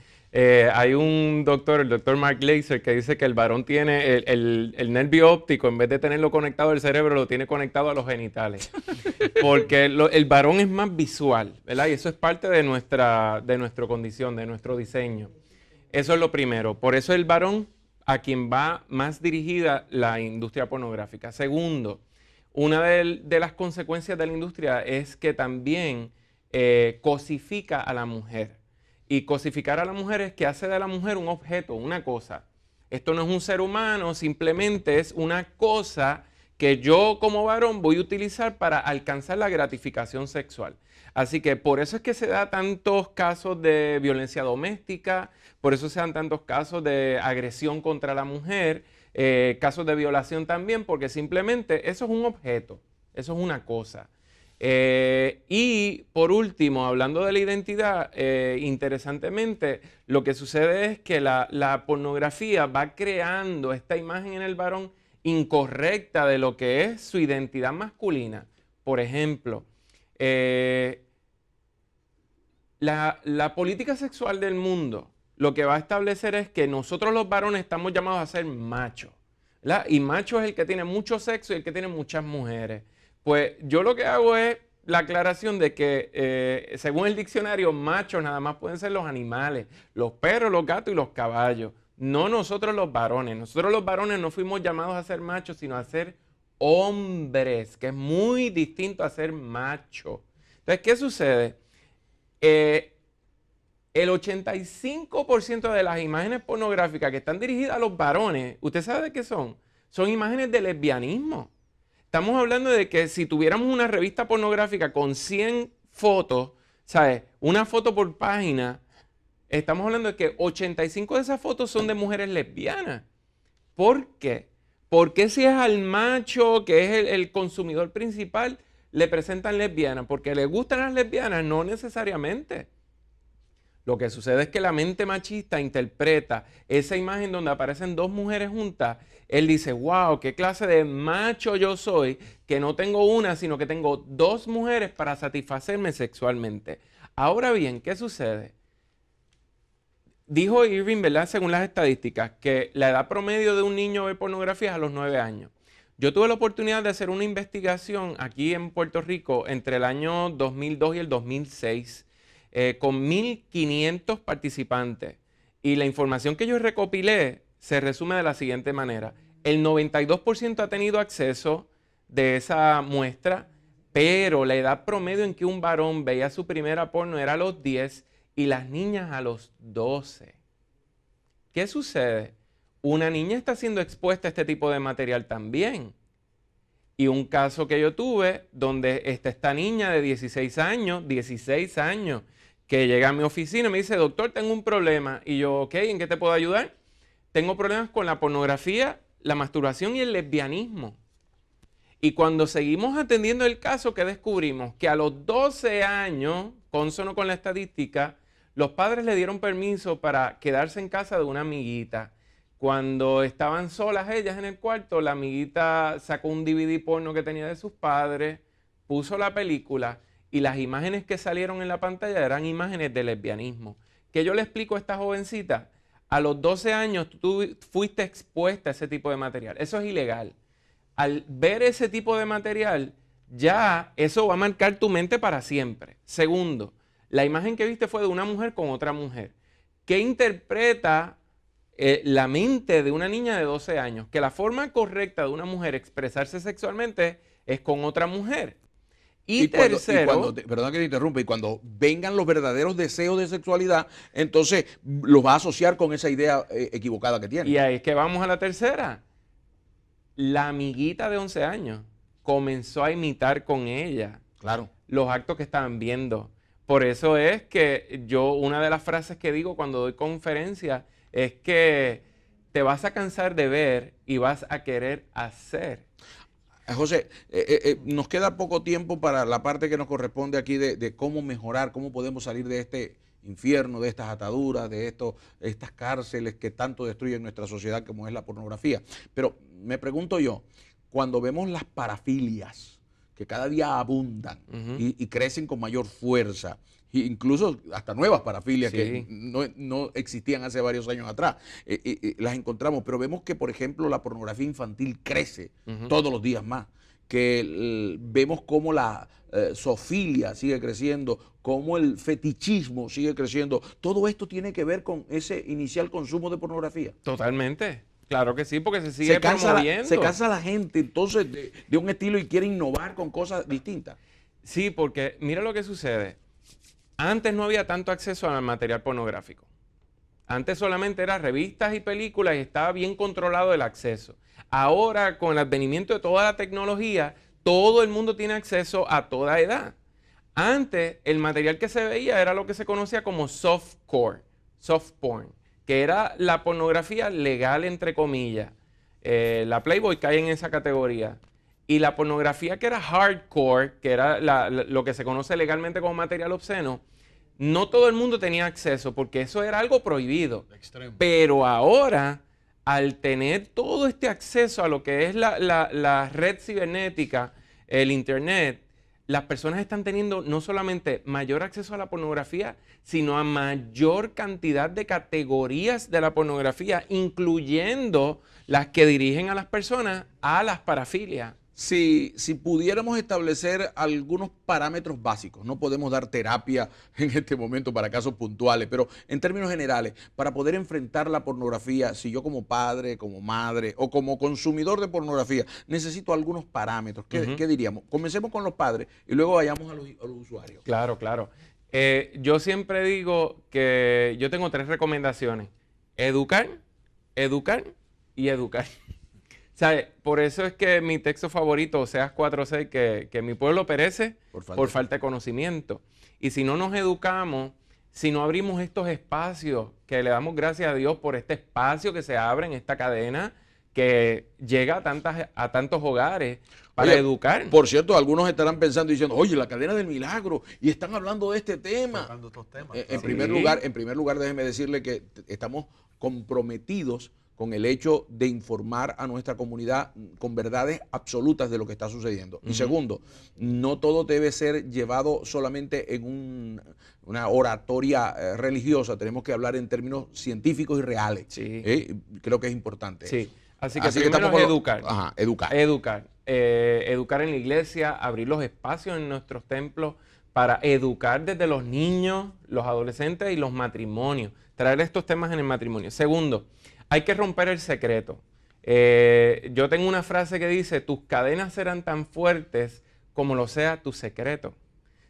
Speaker 3: Hay un doctor, el doctor Mark Glaser, que dice que el varón tiene el nervio óptico, en vez de tenerlo conectado al cerebro, lo tiene conectado a los genitales. Porque el varón es más visual, ¿verdad? Y eso es parte de nuestra condición, de nuestro diseño. Eso es lo primero. Por eso el varón a quien va más dirigida la industria pornográfica. Segundo, una de las consecuencias de la industria es que también cosifica a la mujer. Y cosificar a la mujer es que hace de la mujer un objeto, una cosa. Esto no es un ser humano, simplemente es una cosa que yo como varón voy a utilizar para alcanzar la gratificación sexual. Así que por eso es que se da tantos casos de violencia doméstica, por eso se dan tantos casos de agresión contra la mujer, casos de violación también, porque simplemente eso es un objeto, eso es una cosa. Y por último, hablando de la identidad, interesantemente, lo que sucede es que la pornografía va creando esta imagen en el varón incorrecta de lo que es su identidad masculina. Por ejemplo, la política sexual del mundo lo que va a establecer es que nosotros los varones estamos llamados a ser machos, ¿verdad? Y macho es el que tiene mucho sexo y el que tiene muchas mujeres. Pues yo lo que hago es la aclaración de que, según el diccionario, machos nada más pueden ser los animales, los perros, los gatos y los caballos. No nosotros los varones. Nosotros los varones no fuimos llamados a ser machos, sino a ser hombres, que es muy distinto a ser macho. Entonces, ¿qué sucede? El 85% de las imágenes pornográficas que están dirigidas a los varones, ¿usted sabe de qué son? Son imágenes de lesbianismo. Estamos hablando de que si tuviéramos una revista pornográfica con 100 fotos, ¿sabes? Una foto por página, estamos hablando de que 85 de esas fotos son de mujeres lesbianas. ¿Por qué? Porque si es al macho, que es el consumidor principal, le presentan lesbianas? ¿Porque le gustan las lesbianas? No necesariamente. Lo que sucede es que la mente machista interpreta esa imagen donde aparecen dos mujeres juntas. Él dice, wow, qué clase de macho yo soy, que no tengo una, sino que tengo dos mujeres para satisfacerme sexualmente. Ahora bien, ¿qué sucede? Dijo Irving, ¿verdad?, según las estadísticas, que la edad promedio de un niño ver pornografía es a los 9 años. Yo tuve la oportunidad de hacer una investigación aquí en Puerto Rico entre el año 2002 y el 2006, con 1.500 participantes. Y la información que yo recopilé se resume de la siguiente manera. El 92% ha tenido acceso de esa muestra, pero la edad promedio en que un varón veía su primera porno era a los 10 y las niñas a los 12. ¿Qué sucede? Una niña está siendo expuesta a este tipo de material también. Y un caso que yo tuve donde está esta niña de 16 años, que llega a mi oficina y me dice, doctor, tengo un problema. Y yo, ok, ¿en qué te puedo ayudar? Tengo problemas con la pornografía, la masturbación y el lesbianismo. Y cuando seguimos atendiendo el caso, ¿qué descubrimos? Que a los 12 años, consono con la estadística, los padres le dieron permiso para quedarse en casa de una amiguita. Cuando estaban solas ellas en el cuarto, la amiguita sacó un DVD porno que tenía de sus padres, puso la película y las imágenes que salieron en la pantalla eran imágenes de lesbianismo. ¿Qué yo le explico a esta jovencita? A los 12 años tú fuiste expuesta a ese tipo de material. Eso es ilegal. Al ver ese tipo de material, ya eso va a marcar tu mente para siempre. Segundo, la imagen que viste fue de una mujer con otra mujer. ¿Qué interpreta la mente de una niña de 12 años? Que la forma correcta de una mujer expresarse sexualmente es con otra mujer. Y tercero,
Speaker 2: perdón que te interrumpa, y cuando vengan los verdaderos deseos de sexualidad, entonces los va a asociar con esa idea equivocada que tiene.
Speaker 3: Y ahí es que vamos a la tercera. La amiguita de 11 años comenzó a imitar con ella,
Speaker 2: claro,
Speaker 3: los actos que estaban viendo. Por eso es que yo, una de las frases que digo cuando doy conferencias es que te vas a cansar de ver y vas a querer hacer.
Speaker 2: José, nos queda poco tiempo para la parte que nos corresponde aquí de cómo mejorar, cómo podemos salir de este infierno, de estas ataduras, de estas cárceles que tanto destruyen nuestra sociedad como es la pornografía. Pero me pregunto yo, cuando vemos las parafilias que cada día abundan y crecen con mayor fuerza, incluso hasta nuevas parafilias que no existían hace varios años atrás, las encontramos, pero vemos que, por ejemplo, la pornografía infantil crece todos los días más, que vemos cómo la zoofilia sigue creciendo, cómo el fetichismo sigue creciendo. Todo esto tiene que ver con ese inicial consumo de pornografía.
Speaker 3: Totalmente. Claro que sí, porque se sigue promoviendo.
Speaker 2: Se cansa la gente entonces de un estilo y quiere innovar con cosas distintas.
Speaker 3: Sí, porque mira lo que sucede. Antes no había tanto acceso al material pornográfico. Antes solamente eran revistas y películas y estaba bien controlado el acceso. Ahora, con el advenimiento de toda la tecnología, todo el mundo tiene acceso a toda edad. Antes, el material que se veía era lo que se conocía como softcore, soft porn, que era la pornografía legal, entre comillas. La Playboy cae en esa categoría. Y la pornografía que era hardcore, que era lo que se conoce legalmente como material obsceno, no todo el mundo tenía acceso porque eso era algo prohibido. Pero ahora, al tener todo este acceso a lo que es la red cibernética, el internet, las personas están teniendo no solamente mayor acceso a la pornografía, sino a mayor cantidad de categorías de la pornografía, incluyendo las que dirigen a las personas a las parafilias.
Speaker 2: Si pudiéramos establecer algunos parámetros básicos, no podemos dar terapia en este momento para casos puntuales, pero en términos generales, para poder enfrentar la pornografía, si yo como padre, como madre o como consumidor de pornografía necesito algunos parámetros, ¿qué diríamos? Comencemos con los padres y luego vayamos a los usuarios.
Speaker 3: Claro, claro. Yo siempre digo que yo tengo 3 recomendaciones: educar, educar y educar. ¿Sabe? Por eso es que mi texto favorito, Oseas 4:6, que mi pueblo perece por falta de conocimiento. Y si no nos educamos, si no abrimos estos espacios, que le damos gracias a Dios por este espacio que se abre en esta cadena, que llega a tantos hogares para educar.
Speaker 2: Por cierto, algunos estarán pensando y diciendo, oye, la cadena del milagro, y están hablando de este tema. En primer lugar, déjeme decirle que estamos comprometidos con el hecho de informar a nuestra comunidad con verdades absolutas de lo que está sucediendo. Y segundo, no todo debe ser llevado solamente en una oratoria religiosa, tenemos que hablar en términos científicos y reales. Creo que es importante.
Speaker 3: Sí. Así que primero es educar. Educar. Educar en la iglesia, abrir los espacios en nuestros templos para educar desde los niños, los adolescentes y los matrimonios. Traer estos temas en el matrimonio. Segundo, hay que romper el secreto. Yo tengo una frase que dice, tus cadenas serán tan fuertes como lo sea tu secreto.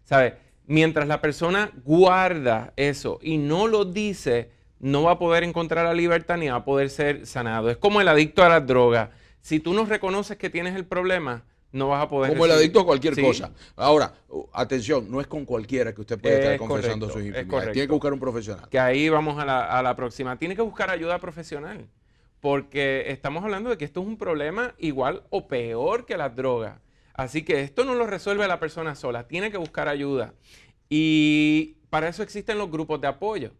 Speaker 3: ¿Sabes? Mientras la persona guarda eso y no lo dice, no va a poder encontrar la libertad ni va a poder ser sanado. Es como el adicto a las drogas. Si tú no reconoces que tienes el problema, no vas a poder
Speaker 2: Como el adicto a cualquier
Speaker 3: Sí.
Speaker 2: cosa. Ahora, atención, no es con cualquiera que usted puede estar confesando sus
Speaker 3: correcto, es
Speaker 2: infidelidades.
Speaker 3: correcto.
Speaker 2: Tiene que buscar un profesional.
Speaker 3: Que ahí vamos a la próxima. Tiene que buscar ayuda profesional, porque estamos hablando de que esto es un problema igual o peor que las drogas. Así que esto no lo resuelve la persona sola, tiene que buscar ayuda. Y para eso existen los grupos de apoyo.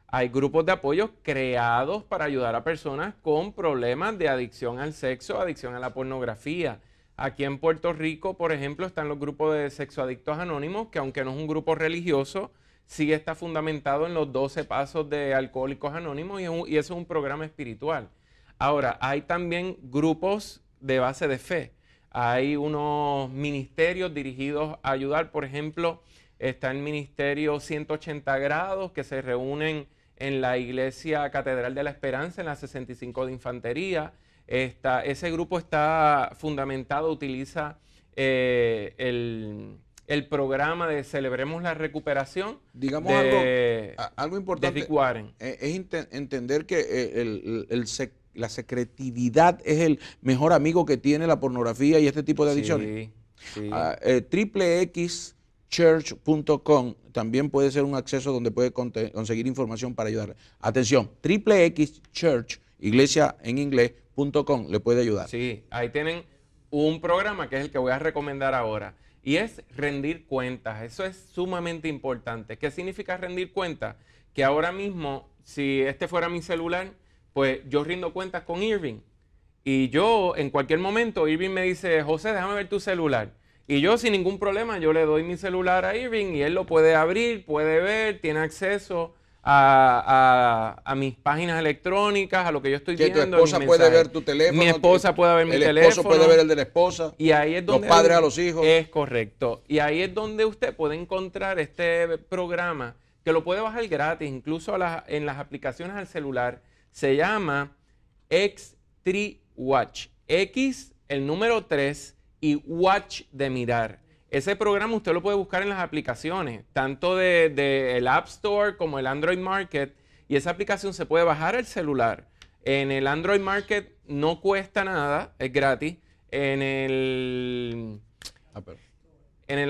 Speaker 3: Hay grupos de apoyo creados para ayudar a personas con problemas de adicción al sexo, adicción a la pornografía. Aquí en Puerto Rico, por ejemplo, están los grupos de sexoadictos anónimos, que aunque no es un grupo religioso, sí está fundamentado en los 12 pasos de Alcohólicos Anónimos y eso es un programa espiritual. Ahora, hay también grupos de base de fe. Hay unos ministerios dirigidos a ayudar, por ejemplo, está el Ministerio 180 Grados, que se reúnen en la Iglesia Catedral de la Esperanza, en la 65 de Infantería. Ese grupo está fundamentado, utiliza el programa de Celebremos la Recuperación.
Speaker 2: Digamos algo importante.
Speaker 3: De Rick Warren.
Speaker 2: Es entender que la secretividad es el mejor amigo que tiene la pornografía y este tipo de adicciones.
Speaker 3: Sí.
Speaker 2: XXXchurch.com también puede ser un acceso donde puede conseguir información para ayudar. Atención, XXXchurch, iglesia en inglés.com, le puede ayudar.
Speaker 3: Sí, ahí tienen un programa que es el que voy a recomendar ahora y es rendir cuentas. Eso es sumamente importante. ¿Qué significa rendir cuentas? Que ahora mismo, si este fuera mi celular, pues yo rindo cuentas con Irving. Y yo, en cualquier momento, Irving me dice, José, déjame ver tu celular. Y yo, sin ningún problema, yo le doy mi celular a Irving y él lo puede abrir, puede ver, tiene acceso a mis páginas electrónicas, a lo que yo estoy viendo.
Speaker 2: Que tu esposa puede ver tu teléfono.
Speaker 3: Mi esposa puede ver mi teléfono.
Speaker 2: El esposo puede ver el de la esposa.
Speaker 3: Y ahí es donde
Speaker 2: los padres a los hijos.
Speaker 3: Es correcto. Y ahí es donde usted puede encontrar este programa que lo puede bajar gratis, incluso en las aplicaciones al celular. Se llama X3 Watch. X, el número 3 y Watch de mirar. Ese programa usted lo puede buscar en las aplicaciones, tanto de el App Store como el Android Market. Y esa aplicación se puede bajar al celular. En el Android Market no cuesta nada, es gratis. En el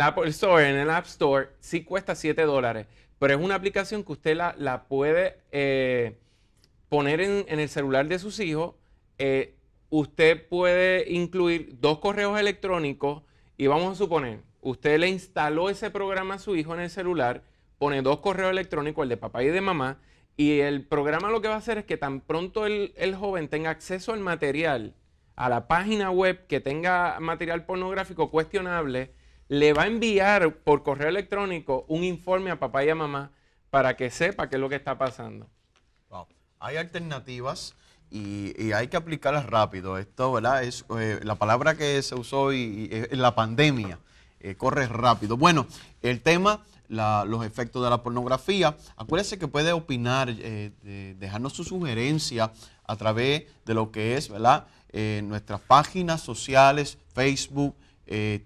Speaker 3: Apple Store, en el App Store, sí cuesta $7. Pero es una aplicación que usted la puede poner en el celular de sus hijos. Usted puede incluir 2 correos electrónicos y vamos a suponer, usted le instaló ese programa a su hijo en el celular, pone 2 correos electrónicos, el de papá y de mamá, y el programa lo que va a hacer es que tan pronto el joven tenga acceso al material, a la página web que tenga material pornográfico cuestionable, le va a enviar por correo electrónico un informe a papá y a mamá para que sepa qué es lo que está pasando.
Speaker 1: Wow. Hay alternativas y hay que aplicarlas rápido. Esto, ¿verdad? Es la palabra que se usó en la pandemia. Corre rápido. Bueno, el tema, los efectos de la pornografía. Acuérdese que puede opinar, dejarnos su sugerencia a través de lo que es, ¿verdad? Nuestras páginas sociales, Facebook,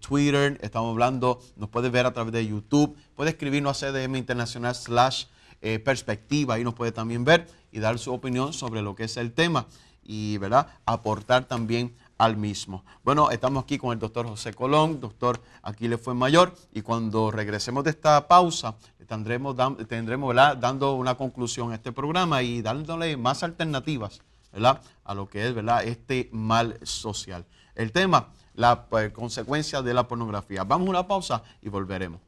Speaker 1: Twitter, estamos hablando, nos puede ver a través de YouTube, puede escribirnos a CDM Internacional / Perspectiva, ahí nos puede también ver y dar su opinión sobre lo que es el tema y, ¿verdad?, aportar también al mismo. Bueno, estamos aquí con el doctor José Colón, doctor Aquiles Fuenmayor, y cuando regresemos de esta pausa, tendremos ¿verdad?, dando una conclusión a este programa y dándole más alternativas, ¿verdad?, a lo que es, ¿verdad?, este mal social. El tema, la consecuencia de la pornografía. Vamos a una pausa y volveremos.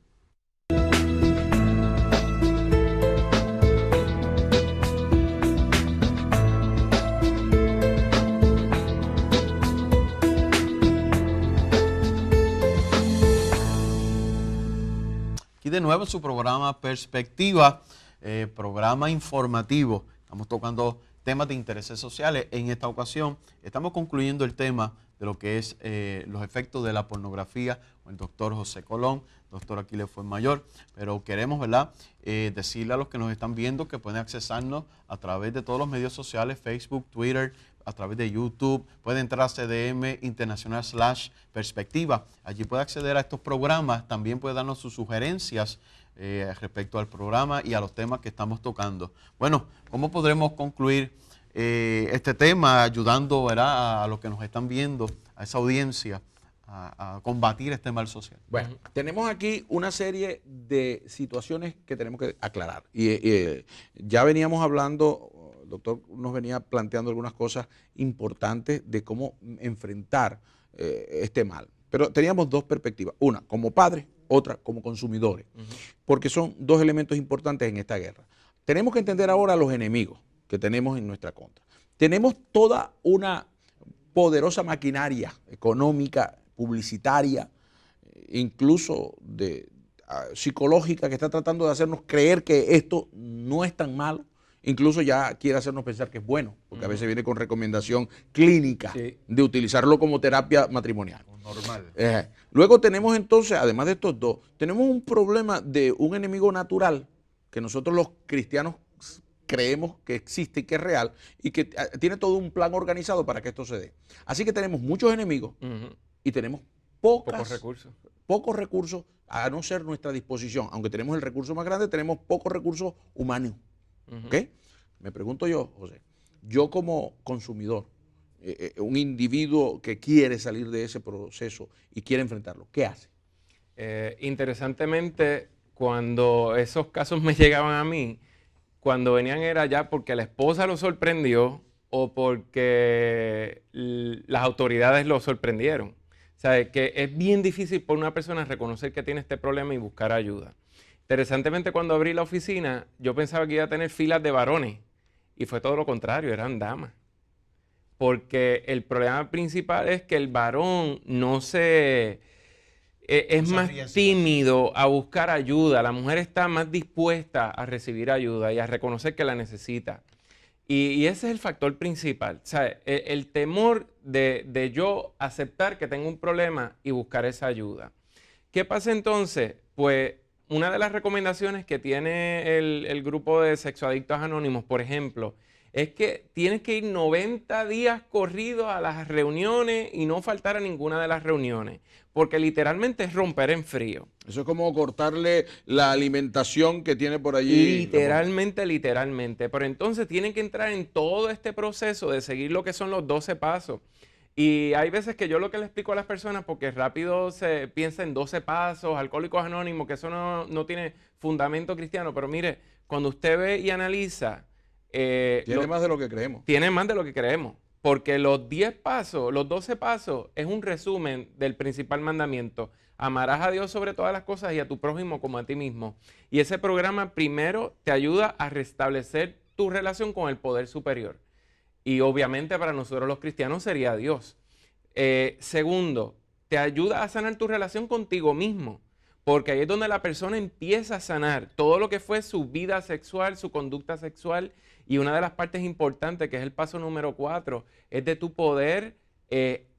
Speaker 1: Aquí de nuevo en su programa Perspectiva, programa informativo. Estamos tocando temas de intereses sociales. En esta ocasión estamos concluyendo el tema de lo que es los efectos de la pornografía con el doctor José Colón, doctor Aquiles Fuenmayor. Pero queremos, ¿verdad?, decirle a los que nos están viendo que pueden accesarnos a través de todos los medios sociales, Facebook, Twitter, a través de YouTube. Puede entrar a CDM Internacional / Perspectiva. Allí puede acceder a estos programas. También puede darnos sus sugerencias respecto al programa y a los temas que estamos tocando. Bueno, ¿cómo podremos concluir este tema ayudando, ¿verdad?, a los que nos están viendo, a esa audiencia, a combatir este mal social?
Speaker 2: Bueno, tenemos aquí una serie de situaciones que tenemos que aclarar. Ya veníamos hablando, el doctor nos venía planteando algunas cosas importantes de cómo enfrentar este mal. Pero teníamos dos perspectivas, una como padres, otra como consumidores, porque son dos elementos importantes en esta guerra. Tenemos que entender ahora los enemigos que tenemos en nuestra contra. Tenemos toda una poderosa maquinaria económica, publicitaria, incluso psicológica, que está tratando de hacernos creer que esto no es tan malo. Incluso ya quiere hacernos pensar que es bueno, porque a veces viene con recomendación clínica de utilizarlo como terapia matrimonial.
Speaker 1: Normal.
Speaker 2: Luego tenemos entonces, además de estos dos, tenemos un problema de un enemigo natural que nosotros los cristianos creemos que existe y que es real y que tiene todo un plan organizado para que esto se dé. Así que tenemos muchos enemigos y tenemos pocos recursos a no ser nuestra disposición. Aunque tenemos el recurso más grande, tenemos pocos recursos humanos. ¿Okay? Me pregunto yo, José, yo como consumidor, un individuo que quiere salir de ese proceso y quiere enfrentarlo, ¿qué hace?
Speaker 3: Interesantemente, cuando esos casos me llegaban a mí, cuando venían era ya porque la esposa lo sorprendió o porque las autoridades lo sorprendieron. O sea, que es bien difícil por una persona reconocer que tiene este problema y buscar ayuda. Interesantemente, cuando abrí la oficina, yo pensaba que iba a tener filas de varones y fue todo lo contrario, eran damas. Porque el problema principal es que el varón es más tímido a buscar ayuda. La mujer está más dispuesta a recibir ayuda y a reconocer que la necesita. Y ese es el factor principal. O sea, el temor de yo aceptar que tengo un problema y buscar esa ayuda. ¿Qué pasa entonces? Pues una de las recomendaciones que tiene el grupo de Sexoadictos Anónimos, por ejemplo, es que tienes que ir 90 días corridos a las reuniones y no faltar a ninguna de las reuniones, porque literalmente es romper en frío.
Speaker 2: Eso es como cortarle la alimentación que tiene por allí.
Speaker 3: Literalmente. Pero entonces tienen que entrar en todo este proceso de seguir lo que son los 12 pasos. Y hay veces que yo lo que le explico a las personas, porque rápido se piensa en 12 pasos, Alcohólicos Anónimos, que eso no tiene fundamento cristiano, pero mire, cuando usted ve y analiza...
Speaker 2: tiene más de lo que creemos.
Speaker 3: Tiene más de lo que creemos, porque los 10 pasos, los 12 pasos, es un resumen del principal mandamiento. Amarás a Dios sobre todas las cosas y a tu prójimo como a ti mismo. Y ese programa primero te ayuda a restablecer tu relación con el poder superior. Y obviamente para nosotros los cristianos sería Dios. Segundo, te ayuda a sanar tu relación contigo mismo, porque ahí es donde la persona empieza a sanar todo lo que fue su vida sexual, su conducta sexual. Y una de las partes importantes, que es el paso número 4, es de tu poder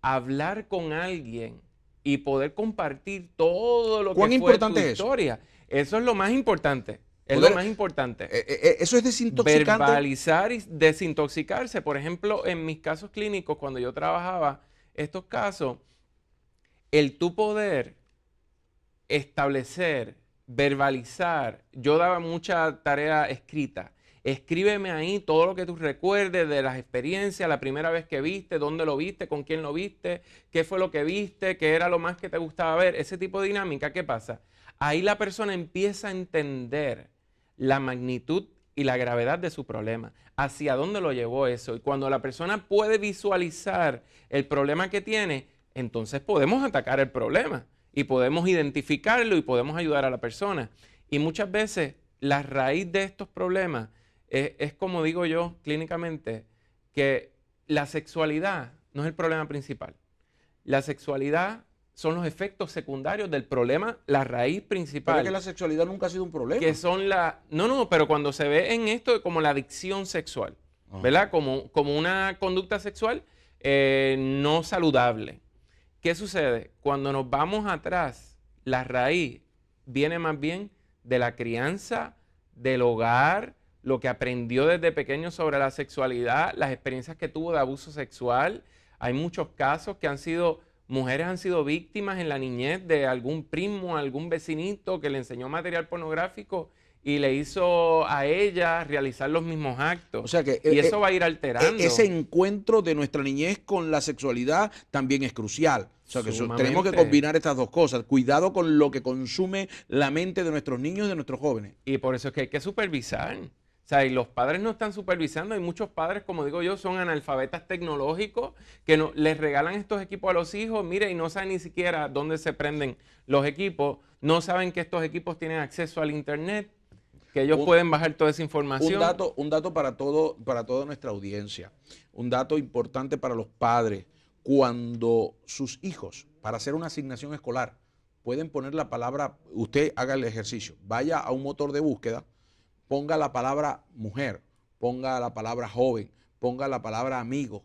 Speaker 3: hablar con alguien y poder compartir todo lo que fue tu historia. Eso es lo más importante. Es lo más importante.
Speaker 2: Eso es desintoxicante.
Speaker 3: Verbalizar y desintoxicarse. Por ejemplo, en mis casos clínicos, cuando yo trabajaba estos casos, el tu poder establecer, verbalizar, yo daba mucha tarea escrita. Escríbeme ahí todo lo que tú recuerdes de las experiencias, la primera vez que viste, dónde lo viste, con quién lo viste, qué fue lo que viste, qué era lo más que te gustaba ver, ese tipo de dinámica. ¿Qué pasa? Ahí la persona empieza a entender la magnitud y la gravedad de su problema, hacia dónde lo llevó eso. Y cuando la persona puede visualizar el problema que tiene, entonces podemos atacar el problema y podemos identificarlo y podemos ayudar a la persona. Y muchas veces la raíz de estos problemas es como digo yo clínicamente, que la sexualidad no es el problema principal. La sexualidad son los efectos secundarios del problema, la raíz principal.
Speaker 2: Pero es que la sexualidad nunca ha sido un problema.
Speaker 3: Que son pero cuando se ve en esto como la adicción sexual, ¿verdad? Como una conducta sexual no saludable. ¿Qué sucede? Cuando nos vamos atrás, la raíz viene más bien de la crianza, del hogar, lo que aprendió desde pequeño sobre la sexualidad, las experiencias que tuvo de abuso sexual. Hay muchos casos que mujeres han sido víctimas en la niñez de algún primo, algún vecinito que le enseñó material pornográfico y le hizo a ella realizar los mismos actos.
Speaker 2: O sea que
Speaker 3: y eso va a ir alterando.
Speaker 2: Ese encuentro de nuestra niñez con la sexualidad también es crucial. O sea que tenemos que combinar estas dos cosas. Cuidado con lo que consume la mente de nuestros niños y de nuestros jóvenes.
Speaker 3: Y por eso es que hay que supervisar. O sea, y los padres no están supervisando. Hay muchos padres, como digo yo, son analfabetas tecnológicos que no, les regalan estos equipos a los hijos, mire, y no saben ni siquiera dónde se prenden los equipos. No saben que estos equipos tienen acceso al internet, que ellos pueden bajar toda esa información.
Speaker 2: Un dato para toda nuestra audiencia. Un dato importante para los padres. Cuando sus hijos, para hacer una asignación escolar, pueden poner la palabra, usted haga el ejercicio, vaya a un motor de búsqueda, ponga la palabra mujer, ponga la palabra joven, ponga la palabra amigo,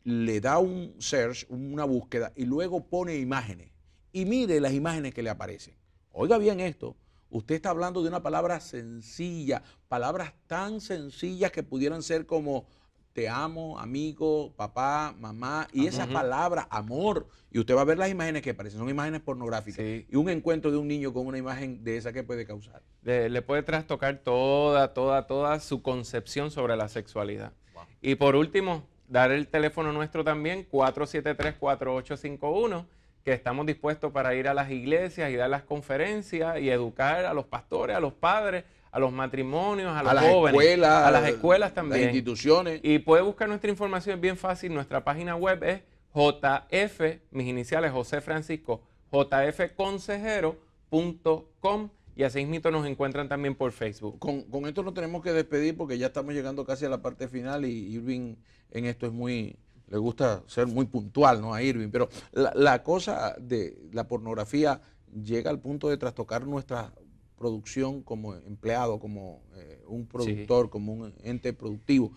Speaker 2: le da un search, una búsqueda y luego pone imágenes y mire las imágenes que le aparecen. Oiga bien esto, usted está hablando de una palabra sencilla, palabras tan sencillas que pudieran ser como te amo, amigo, papá, mamá, y esa palabra amor, y usted va a ver las imágenes que aparecen, son imágenes pornográficas, sí. Y un encuentro de un niño con una imagen de esa que puede causar.
Speaker 3: Le puede trastocar toda su concepción sobre la sexualidad. Wow. Y por último, dar el teléfono nuestro también, 473-4851, que estamos dispuestos para ir a las iglesias y dar las conferencias y educar a los pastores, a los padres, a los matrimonios, a los jóvenes, a las escuelas también.
Speaker 2: Las instituciones.
Speaker 3: Y puede buscar nuestra información, es bien fácil. Nuestra página web es JF, mis iniciales, José Francisco, jfconsejero.com, y así mismo nos encuentran también por Facebook.
Speaker 2: Con esto nos tenemos que despedir porque ya estamos llegando casi a la parte final y Irving en esto es muy... Le gusta ser muy puntual, ¿no? A Irving, pero la cosa de la pornografía llega al punto de trastocar nuestra producción como empleado, como un productor, sí, como un ente productivo.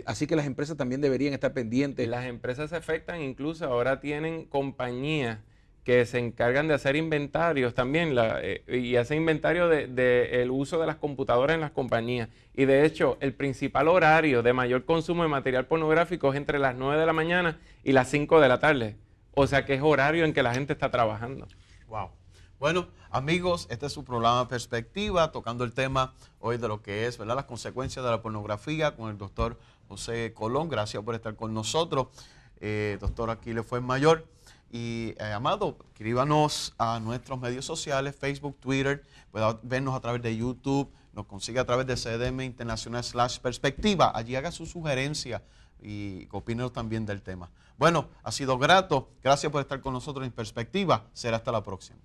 Speaker 2: Así que las empresas también deberían estar pendientes.
Speaker 3: Las empresas se afectan, incluso ahora tienen compañías que se encargan de hacer inventarios también, y hacen inventario del uso de las computadoras en las compañías. Y de hecho, el principal horario de mayor consumo de material pornográfico es entre las 9 de la mañana y las 5 de la tarde. O sea que es horario en que la gente está trabajando.
Speaker 1: Wow. Bueno, amigos, este es su programa Perspectiva, tocando el tema hoy de lo que es, ¿verdad?, las consecuencias de la pornografía con el doctor José Colón. Gracias por estar con nosotros. Doctor Aquiles Fuenmayor. Y, amado, escríbanos a nuestros medios sociales, Facebook, Twitter, puede vernos a través de YouTube, nos consigue a través de CDM Internacional /Perspectiva. Allí haga su sugerencia y opínenos también del tema. Bueno, ha sido grato. Gracias por estar con nosotros en Perspectiva. Será hasta la próxima.